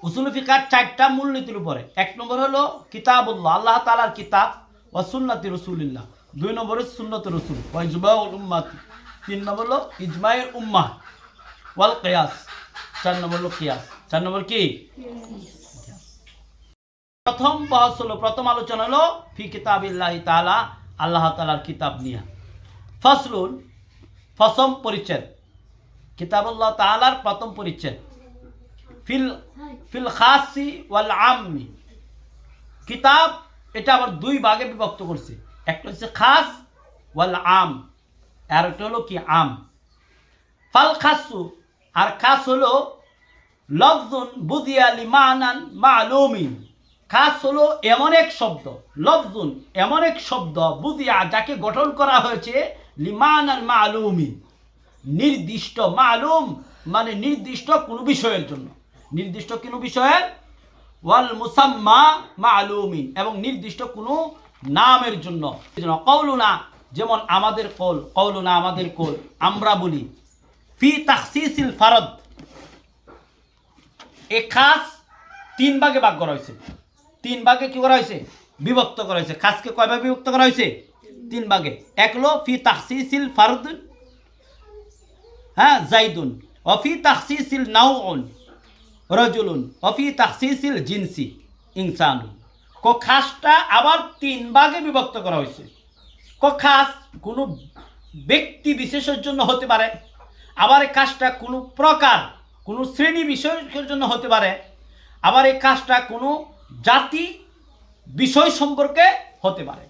উসুল ফিকার 4টা মূলনীতির উপরে। 1 নম্বর হলো কিতাবুল্লাহ, আল্লাহ তাআলার কিতাব, ওয়া সুন্নতি রাসূলিল্লাহ। 2 নম্বর হলো সুন্নতে রাসূল, ওয়া ইজমাউল উম্মাতি। 3 নম্বর হলো ইজমাউল উম্মাহ ওয়াল কিয়াস। 4 নম্বর হলো কিয়াস। 4 নম্বর কি? প্রথম বহস হলো, প্রথম আলোচনা হলো ফি কিতাবিল্লাহি তাআলা, আল্লাহ তাআলার কিতাব নিয়ে। ফাসলুন, প্রথম পরিচ্ছেদ, কিতাবুল্লাহ তাআলার প্রথম পরিচ্ছেদ। ফিল খাসি ওয়াল আম্মি, কিতাব এটা আবার 2 ভাগে বিভক্ত করছে। একটা হচ্ছে খাস ওয়াল আম, আর একটা হলো কি আম। ফাল খাসু, আর খাস হলো লফজুন বুদিয়া লিমানান মালুমিন। খাস হলো এমন এক শব্দ, লফজুন এমন এক শব্দ, বুদিয়া যাকে গঠন করা হয়েছে, লিমানান মালুমিন নির্দিষ্ট, মালুম মানে নির্দিষ্ট কোনো বিষয়ের জন্য, নির্দিষ্ট কোনো বিষয়ের, ওয়াল মুসাম্মা মালুমিন এবং নির্দিষ্ট কোনো নামের জন্য। কওলুনা, যেমন আমাদের কল, কওলুনা আমাদের কল, আমরা বলি। ফি তাখসিসিল ফারদ, এ খাস 3 ভাগে ভাগ করা হয়েছে। 3 ভাগে কি করা হয়েছে? বিভক্ত করা হয়েছে। খাসকে কয় ভাগে বিভক্ত করা হয়েছে? 3 ভাগে। এক হলো ফি তাখসিসিল ফারদ, হ্যাঁ, জাইদুন। ওফি তাখসিসিল নাউউন রাজুলুন। ওফি তাখসিসিল জিনসি ইনসানুন। কো খাসটা আবার 3 ভাগে বিভক্ত করা হয়েছে। কো খাস কোনো ব্যক্তি বিশেষের জন্য হতে পারে, আবার এই কাজটা কোনো প্রকার, কোনো শ্রেণী বিষয়ের জন্য হতে পারে, আবার এই কাজটা কোনো জাতি বিষয় সম্পর্কে হতে পারে।